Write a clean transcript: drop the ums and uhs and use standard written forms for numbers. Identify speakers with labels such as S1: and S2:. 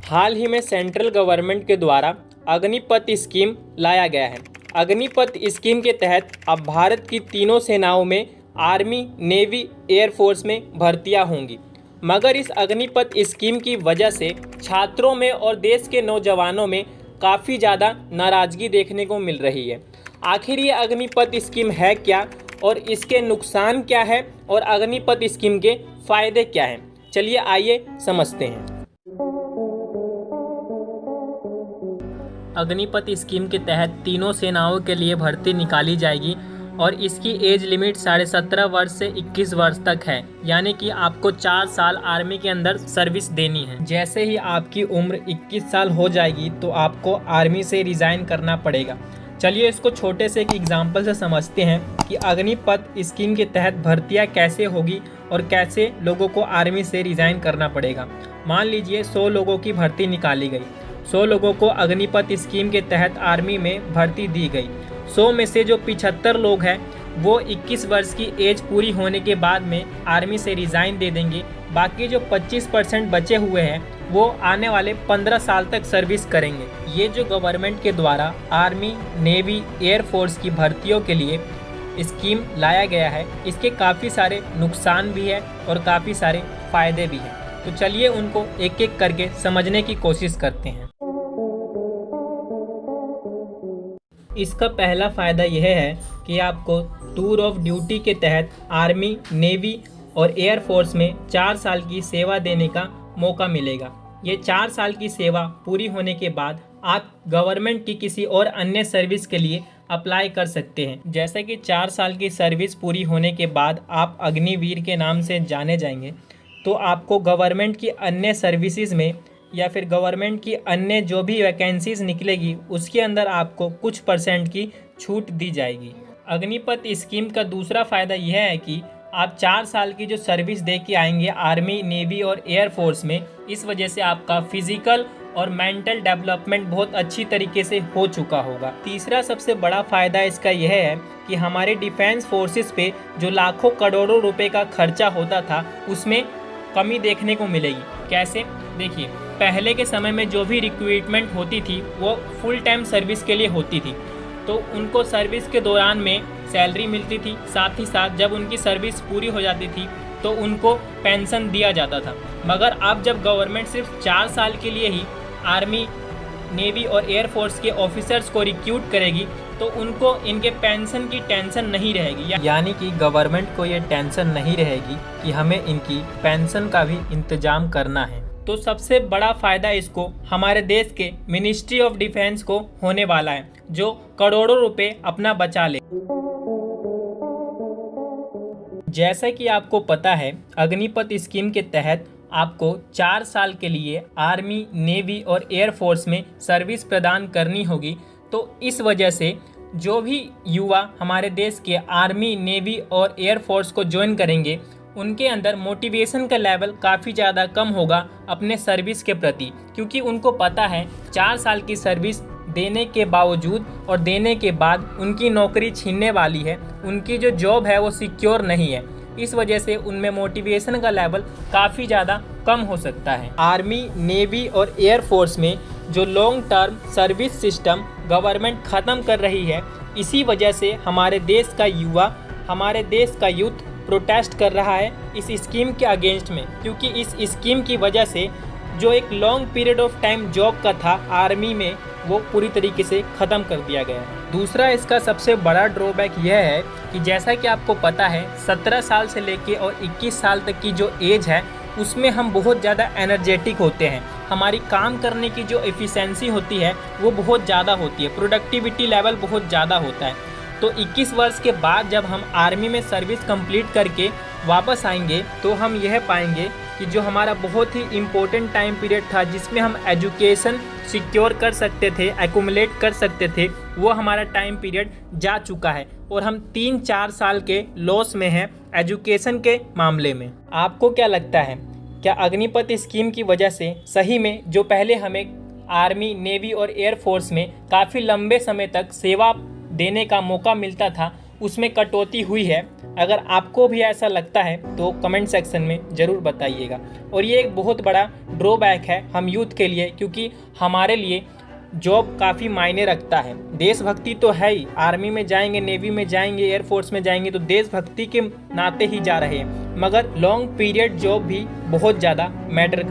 S1: हाल ही में central government के द्वारा अग्निपथ स्कीम लाया गया है। अग्निपथ स्कीम के तहत अब भारत की तीनों सेनाओं में आर्मी, नेवी, एयरफोर्स में भर्तियां होंगी। मगर इस अग्निपथ स्कीम की वजह से छात्रों में और देश के नौजवानों में काफ़ी ज़्यादा नाराज़गी देखने को मिल रही है। आखिर ये अग्निपथ स्कीम है क्या और इसके नुकसान क्या है और अग्निपथ स्कीम के फ़ायदे क्या हैं, चलिए आइए समझते हैं। अग्निपथ स्कीम के तहत तीनों सेनाओं के लिए भर्ती निकाली जाएगी और इसकी एज लिमिट 17.5 वर्ष से 21 वर्ष तक है, यानी कि आपको 4 साल आर्मी के अंदर सर्विस देनी है। जैसे ही आपकी उम्र 21 साल हो जाएगी तो आपको आर्मी से रिज़ाइन करना पड़ेगा। चलिए इसको छोटे से एक एग्जाम्पल से समझते हैं कि अग्निपथ स्कीम के तहत भर्तियाँ कैसे होगी और कैसे लोगों को आर्मी से रिज़ाइन करना पड़ेगा। मान लीजिए 100 लोगों की भर्ती निकाली गई। 100 लोगों को अग्निपथ स्कीम के तहत आर्मी में भर्ती दी गई। 100 में से जो 75 लोग हैं वो 21 वर्ष की एज पूरी होने के बाद में आर्मी से रिज़ाइन दे देंगे। बाकी जो 25% बचे हुए हैं वो आने वाले 15 साल तक सर्विस करेंगे। ये जो गवर्नमेंट के द्वारा आर्मी, नेवी, एयरफोर्स की भर्तियों के लिए स्कीम लाया गया है, इसके काफ़ी सारे नुकसान भी है और काफ़ी सारे फ़ायदे भी हैं। तो चलिए उनको एक एक करके समझने की कोशिश करते हैं। इसका पहला फ़ायदा यह है कि आपको टूर ऑफ ड्यूटी के तहत आर्मी, नेवी और एयरफोर्स में 4 साल की सेवा देने का मौका मिलेगा। ये 4 साल की सेवा पूरी होने के बाद आप गवर्नमेंट की किसी और अन्य सर्विस के लिए अप्लाई कर सकते हैं। जैसे कि 4 साल की सर्विस पूरी होने के बाद आप अग्निवीर के नाम से जाने जाएंगे, तो आपको गवर्नमेंट की अन्य सर्विसेज में या फिर गवर्नमेंट की अन्य जो भी वैकेंसीज निकलेगी उसके अंदर आपको कुछ % की छूट दी जाएगी। अग्निपथ स्कीम का दूसरा फ़ायदा यह है कि आप 4 साल की जो सर्विस दे के आएंगे आर्मी, नेवी और एयरफोर्स में, इस वजह से आपका फिजिकल और मेंटल डेवलपमेंट बहुत अच्छी तरीके से हो चुका होगा। तीसरा सबसे बड़ा फ़ायदा इसका यह है कि हमारे डिफेंस फोर्सेस पे जो लाखों करोड़ों रुपए का खर्चा होता था उसमें कमी देखने को मिलेगी। कैसे? देखिए, पहले के समय में जो भी रिक्रूटमेंट होती थी वो फुल टाइम सर्विस के लिए होती थी, तो उनको सर्विस के दौरान में सैलरी मिलती थी। साथ ही साथ जब उनकी सर्विस पूरी हो जाती थी तो उनको पेंशन दिया जाता था। मगर अब जब गवर्नमेंट सिर्फ 4 साल के लिए ही आर्मी, नेवी और एयरफोर्स के ऑफिसर्स को रिक्रूट करेगी तो उनको इनके पेंशन की टेंशन नहीं रहेगी। यानी कि गवर्नमेंट को ये टेंशन नहीं रहेगी कि हमें इनकी पेंशन का भी इंतजाम करना है। तो सबसे बड़ा फ़ायदा इसको हमारे देश के मिनिस्ट्री ऑफ डिफेंस को होने वाला है, जो करोड़ों रुपए अपना बचा ले। जैसा कि आपको पता है, अग्निपथ स्कीम के तहत आपको 4 साल के लिए आर्मी, नेवी और एयरफोर्स में सर्विस प्रदान करनी होगी। तो इस वजह से जो भी युवा हमारे देश के आर्मी, नेवी और एयरफोर्स को ज्वाइन करेंगे उनके अंदर मोटिवेशन का लेवल काफ़ी ज़्यादा कम होगा अपने सर्विस के प्रति, क्योंकि उनको पता है 4 साल की सर्विस देने के बावजूद और देने के बाद उनकी नौकरी छीनने वाली है, उनकी जो जॉब है वो सिक्योर नहीं है। इस वजह से उनमें मोटिवेशन का लेवल काफ़ी ज़्यादा कम हो सकता है। आर्मी, नेवी और एयरफोर्स में जो long term service system government ख़त्म कर रही है, इसी वजह से हमारे देश का युवा, हमारे देश का यूथ प्रोटेस्ट कर रहा है इस स्कीम के अगेंस्ट में, क्योंकि इस स्कीम की वजह से जो एक long period of time job का था आर्मी में वो पूरी तरीके से ख़त्म कर दिया गया है। दूसरा इसका सबसे बड़ा ड्रॉबैक यह है कि जैसा कि आपको पता है 17 साल से लेके और 21 साल तक की जो एज है उसमें हम बहुत ज़्यादा एनर्जेटिक होते हैं। हमारी काम करने की जो एफिशिएंसी होती है वो बहुत ज़्यादा होती है, प्रोडक्टिविटी लेवल बहुत ज़्यादा होता है। तो 21 वर्ष के बाद जब हम आर्मी में सर्विस कंप्लीट करके वापस आएंगे तो हम यह पाएंगे कि जो हमारा बहुत ही इम्पोर्टेंट टाइम पीरियड था जिसमें हम एजुकेशन सिक्योर कर सकते थे, एक्यूमुलेट कर सकते थे, वो हमारा टाइम पीरियड जा चुका है और हम 3-4 साल के लॉस में हैं एजुकेशन के मामले में। आपको क्या लगता है, क्या अग्निपथ स्कीम की वजह से सही में जो पहले हमें आर्मी, नेवी और एयरफोर्स में काफ़ी लंबे समय तक सेवा देने का मौका मिलता था उसमें कटौती हुई है। अगर आपको भी ऐसा लगता है तो कमेंट सेक्शन में ज़रूर बताइएगा। और ये एक बहुत बड़ा ड्रॉबैक है हम यूथ के लिए, क्योंकि हमारे लिए जॉब काफ़ी मायने रखता है। देशभक्ति तो है ही, आर्मी में जाएंगे, नेवी में जाएंगे, एयरफोर्स में जाएंगे तो देशभक्ति के नाते ही जा रहे हैं, मगर लॉन्ग पीरियड जॉब भी बहुत ज़्यादा मैटर